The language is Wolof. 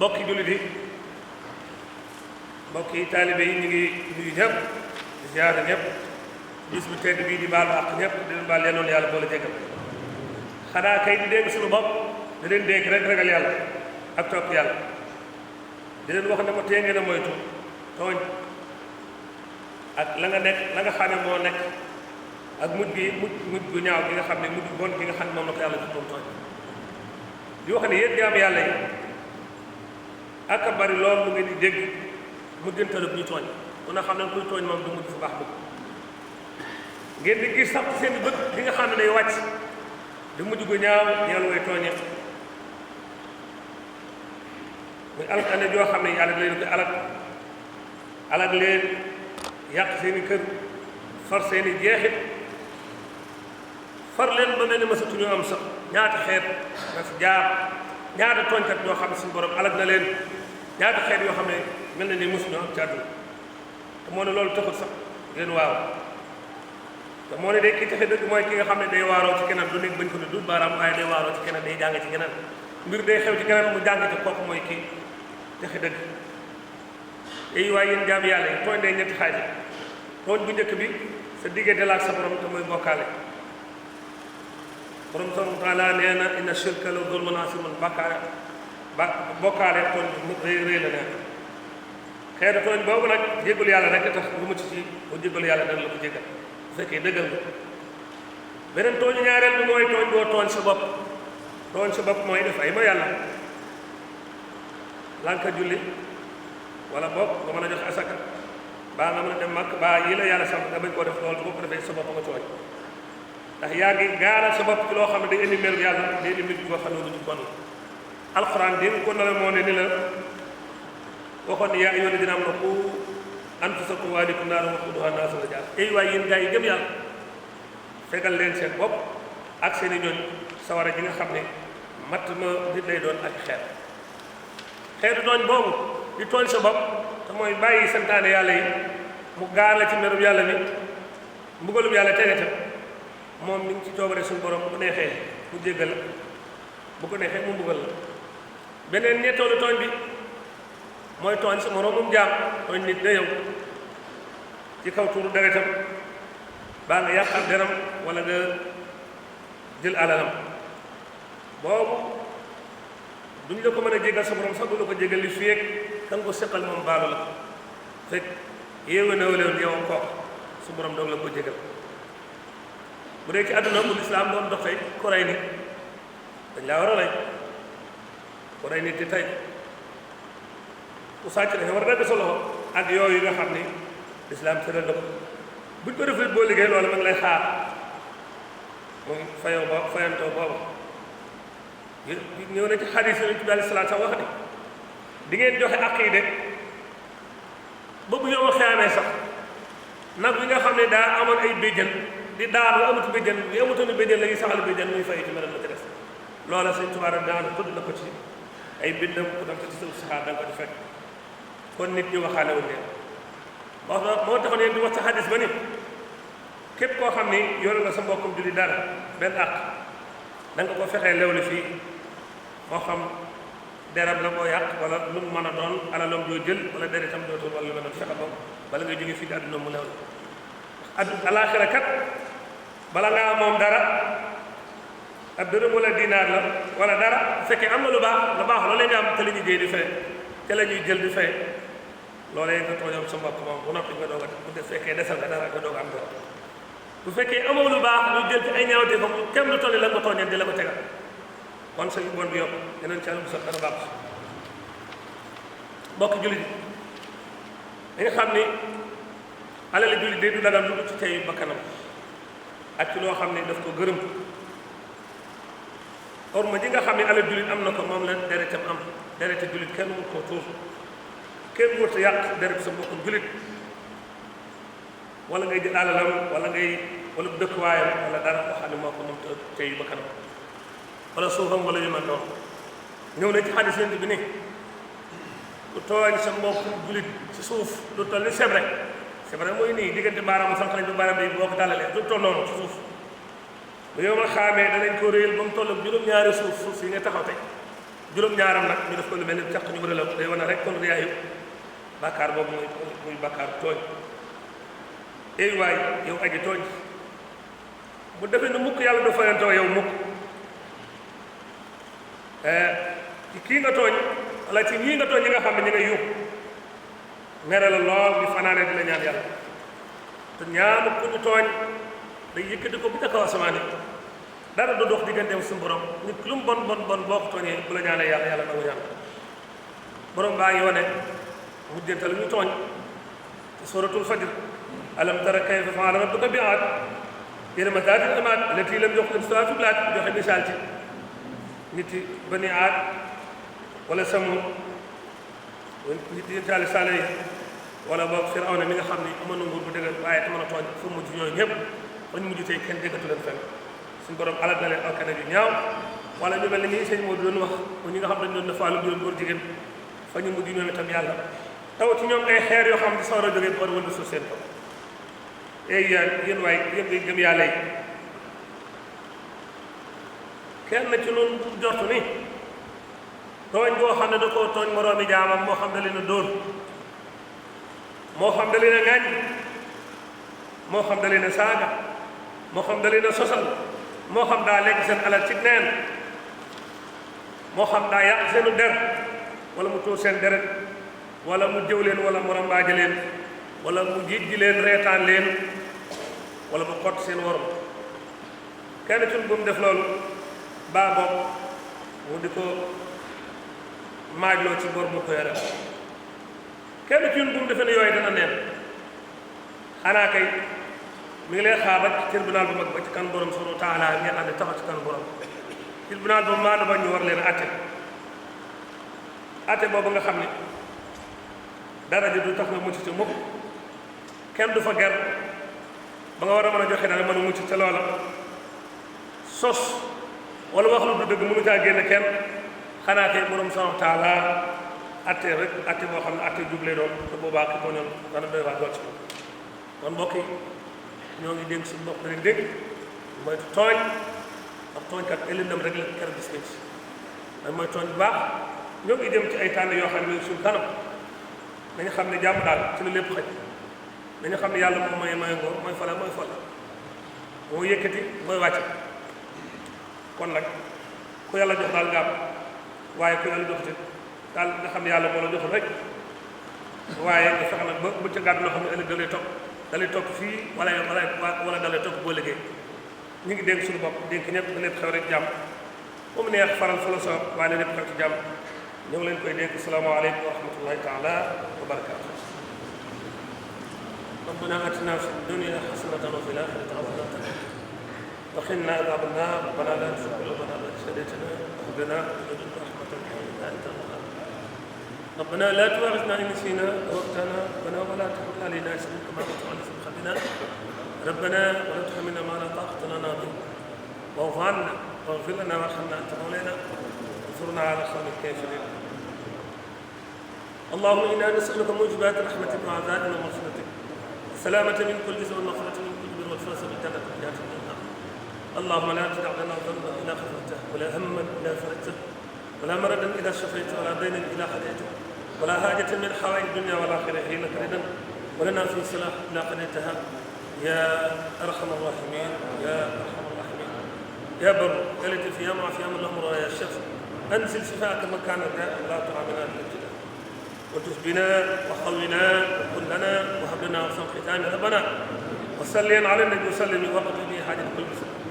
mbokki jullit yi mbokki taalibe yi ñu ngi nuyu ñëpp di ziyaare ñëpp bis bu tedd bii di baalu àq ñëpp di leen baal yenoon yàlla boole jéggal xanaa kay di dégg suñu bopp di leen dégg rek ragal yàlla ak topp yàlla di leen wax ne ko tee ngeen a moytu tooñ ak la nga nekk la nga xam ne moo nekk ak mujj gu ñaaw gi nga xam ne mujj gu bon gi nga xam ne moom la ko yàlla jox moom tooñ di wax ne yéen jaam yàlla yi ak a bari lool lu ngeen di dégg mujjantalu bu ñu tooñ ku na xam ne kuy tooñ moom du mujj fu baax bëgg ngeen di gis sax seen bët li nga xam ne day wàcc di mujj gu ñaaw ñeel way tooñe muy alkane joo xam ne yàlla da leen koy alag leen yàq seen i kër far seen i jeexit far leen ba mel ni mësatuñu am sax ñaata xeet nga fi jaar ñaata tooñkat ñoo xam ne suñu borom alag na leen ñaata xeet yoo xam ne mel na ni mësuñu am ci àdduna te moo ne loolu taxul sax ngeen waaw te moo ne day ki taxe dëgg mooy ki nga xam ne day waaroo ci keneen du nekk bañ ko ne dul baaraam waaye day waaroo ci keneen day jàng ci keneen mbir day xew ci keneen mu jàng ci kooku mooy kii taxe dëgg ay waaye yéen jaam yàlla yi tooñ day ñetti xaaj tooñ bu njëkk bi sa diggante la ak sa borom te mooy bokkaale borom subhanahu wa taala nee na inna shirka la zulmun aziim bokkaale tooñ mu rëy la nee xeetu tooñ boobu nag jéggul yàlla rek tax lu mucc ci bu jéggul yàlla dana la ko jéggal bu fekkee dëggal nga beneen tooñu ñaareel bi mooy tooñ boo tooñ sa bopp mooy def ay ma yàlla lanka julli wala bopp nga mën a jox asaka baa nga mën a dem màkk baa yi la yàlla sant nga bañ koo def loolu boo ko defee sa bopp nga tooñ ndax yaa ngi gaaral sa bopp ci loo xam ne day indi melu yàlla day indi mbir boo xam ne lu ñu bon la alxuraan dégg ko na la moo ne ni la waxoon ne yaa ayyuhal laziina aamanuu quu anfusakum wa ahliikum naaran waquuduhaa an-naasu wal hijaara ay waay yéen gaa yi gëm yàlla fegal leen seen bopp ak seen i ñooñ sawara ji nga xam ne matt ma nit lay doon ak xeetu tooñ boobu di tooñ sa bopp te mooy bàyyi santaane yàlla yi mu gaar la ci merub yàlla ni mbugalub yàlla tegete moom mi ngi ci coobare suñu borom bu neexee mu jéggal la bu ko neexee mu mbugal la beneen ñetteelu tooñ bi mooy tooñ sa moroomum jaam tooñ nit da yow ci kaw tuuru deretam baa nga yàq ab deram wala nga jël alalam boobu duñ la ko mën a jéggal sa borom sax du la ko jéggal li fi kan ko seqal moom baalu la fekk yéewa nawlewoon yow kooku su borom doog la ko jéggal bu dee ci àdduna bu lislaam doon dox tey ku rey nit dañ laa war a rey ku rey nit di tey ku sàcc dafa war a dagg sa loxo ak yooyu nga xam ni lislaam tëral na ko buñ ko defee boo liggéey loolu ma ngi lay xaar muy fayantoo boobu ñëw na ci xadiis Yonent bi alayhi salaatu wax ni di ngeen joxe àq yi de ba bu yow xeamee sax nag bi nga xam ne daa amoon ay béjjën di daanu amatu béjjën bi amatoon béjjën la ñuy saxal béjjën muy fay ci meral la ci des loola Sëñ Tuubaa daana tudd na ko ci ay bindam ku dem ko ci suuf saxaar da nga ko ci fekk kon nit ñi waxaale wuñ leen moo taxoon yéen di wax ci xadis ba ni képp koo xam ni yor nga sa mbokkum julli dara benn àq da nga ko fexee lewli fii moo xam deram la koo yàq wala lu mu mën a doon alalam joo jël wala deretam dootul wala lu mel noonu fexe ba bala ngay jóge fii ci àdduna mu lew la alaaxira kat bala ngaa moom dara ab dërëm wala dinaar la wala dara bu fekkee am na lu baax loolee nga am te la ñuy jëy di fay te la ñuy jël di fay loolee nga tooñoon sa mbokk moom bu noppi nga doog a bu def fekkee desal nga dara nga doog am dara bu fekkee amoo lu baax ñu jël ci ay ñaawte ko kenn lu tolli la nga tooñoon di la ko tegal kon sa yu bon bi yokk yeneen ci àll bu sax dana baax mbokk jullit yi nga xam ni alali jullit day du dagal lu ci tey bakkanam ak ci loo xam ne daf ko gërëm orma ji nga xam ne alal jullit am na ko moom la deretam am derete jullit kenn mu ko tuur kenn wërta yàq deret sa mbokkum jullit wala ngay jël alalam wala dëkkuwaayam wala dara koo xam ne moo ko moom tey bakkanam wala suufam wala yu mel noonu ñëw na ci xadis Yonent bi ni lu tooñ sa mbokk jullit ci suuf lu toll ni sebre mooy nii diggante baaraamu sànq lañ ba baaraam day boo ko tàllalee lu toll noonu ci suuf bu yow ma xaamee danañ ko réyal ba mu toll ak juróom-ñaari suuf si nga taxaw tey juróom-ñaaram nag ñu def ko lu mel ni caq ñu wërala day wane rek kon riyaayu bàkkaar boobu muy bàkkaar tooñ ey waay yow aji tooñ bu defee nu mukk yàlla du fayantoo yow mukk ci kii nga tooñ wala ci ñii nga tooñ ñi nga xam ne ñi nga yuux mere la lool di fanaane di la ñaan yàlla te ñaanu ku ñu tooñ day yëkkati ko bu ca kaw asamaan dara du dox digganteem suñu borom nit lu mu bon boo ko tooñee bu la ñaanee yàlla yàlla nangu ñaan borom baa ngi wane mujjante la ñu tooñ ci suratul fajr alam tara kayfa fa'ala rabbuka bi 'aad irama zaatil 'imaad allatii lam yuxlaq misluhaa fil bilaad joxe misaal ci nit yi bani Aad wala Samuud nit yi taali saale yi wala boog Firawna mi nga xam ni amoon na nguur bu dëgër waaye te mën a tooñ fu mujj ñooyu ñëpp bañ mujj tey kenn déggatu leen fenn suñu borom alal na leen alkane yu ñaaw wala ñu mel ni ñi sëñ Moodu doon wax ñi nga xam dañ doon defaalu doon góor jigéen fa ñu mujj ñoom itam yàlla taw ci ñoom ay xeer yoo xam ne sawara jógee war wënd suuf seen ko ey yéen waay yéen ngay gëm yàlla yi kenn ci noonu jortu ni tooñ boo xam ne da koo tooñ moroomi jaamam moo xam da leen a dóor moo xam da leen a ŋaañ moo xam da leen a saaga moo xam da leen a sosal moo xam daa lekk seen alal ci neen moo xam daa yàq seenu der wala mu tuur seen deret wala mu jëw leen wala mu rambaaje leen wala mu jijji leen reetaan leen wala mu xott seen worom kenn ci bu mu def loolu baa bopp mu di ko maajloo ci bor mu ko yore kenn ci bu mu defee ne yooyu dana neen xanaa kay mi ngi lay xaar rek tribunal bu mag ba ci kan borom subhanahu wa taala ngeen ànd taxaw ci kan borom tribunal ba maanu ba ñu war leen atte boobu nga xam ne dara ji du tax nga mucc ci mukk kenn du fa ger ba nga war a mën a joxe dara mën a mucc ca loola sos wala wax lu du dëgg mënu caa génne kenn xanaa kay borom subhanahu wa taala atte rek atte boo xam ne atte juble doon te boobaa ki ko ñoom dana doy waa lool ci moom kon mbokk yi ñoo ngi dénk suñu bopp da leen dégg mooy tooñ ndax tooñkat ëllëndam rek la keroog gis nañ ci mooy tooñ bu baax ñoo ngi dem ci ay tànn yoo xam ne suñu kanam nañu xam ne jàmm daal ci la lépp xëj nañu xam ne yàlla moom mooy ngoo mooy fala moo yëkkati mooy wàcce kon nag ku yàlla jox daal nga am waaye ku yàlla joxute daal nga xam ne yàlla moo la joxul rek waaye nga fexe nag ba bu ca gàddu loo xam ne ëllëg da lay topp fii wala da lay topp boo liggéey ñu ngi dénk suñu bopp dénk ñëpp da lépp xew rek jàmm mu neex faral fa la soob waaye la lépp xew ci jàmm ñu ngi leen koy dénk asalaamaaleykum wa rahmatullahi taala wa barakaatu ربنا آتنا في الدنيا حسنة وفي الآخرة حسنة وقنا عذاب النار ربنا لا تزغ قلوبنا بعد إذ هديتنا وهب لنا من لدنك رحمة إنك أنت الوهاب ربنا لا تؤاخذنا إن نسينا أو أخطأنا ربنا ولا تحمل علينا إصرا كما حملته على الذين من قبلنا ربنا ولا تحملنا ما لا طاقة لنا به واعف عنا واغفر لنا وارحمنا أنت مولانا انصرنا على القوم الكافرين اللهم إنا نسألك موجبات رحمتك وعذابك ومغفرتك السلامة من كل إثم والمغفرة من كل بر والفوز بالجنة والنجاة من النار اللهم لا تدع لنا ذنبا إلا غفرته ولا هما إلا فرجته ولا مردا إلا شفيته ولا دينا إلا قضيته ولا حاجة من حوائج الدنيا والآخرة هي لك ردا ولنا في صلاح إلا قضيتها يا أرحم الراحمين يا أرحم الراحمين يا بر التي في يوم وفي يوم الأمر يا الشفع أنزل شفاءك مكان الداء لا تعاملنا بالابتلاء وتف بنا وقونا وكن لنا وهب لنا حسن ختام ربنا وصلي على النبي وسلم وقت به حاجة كل مسلم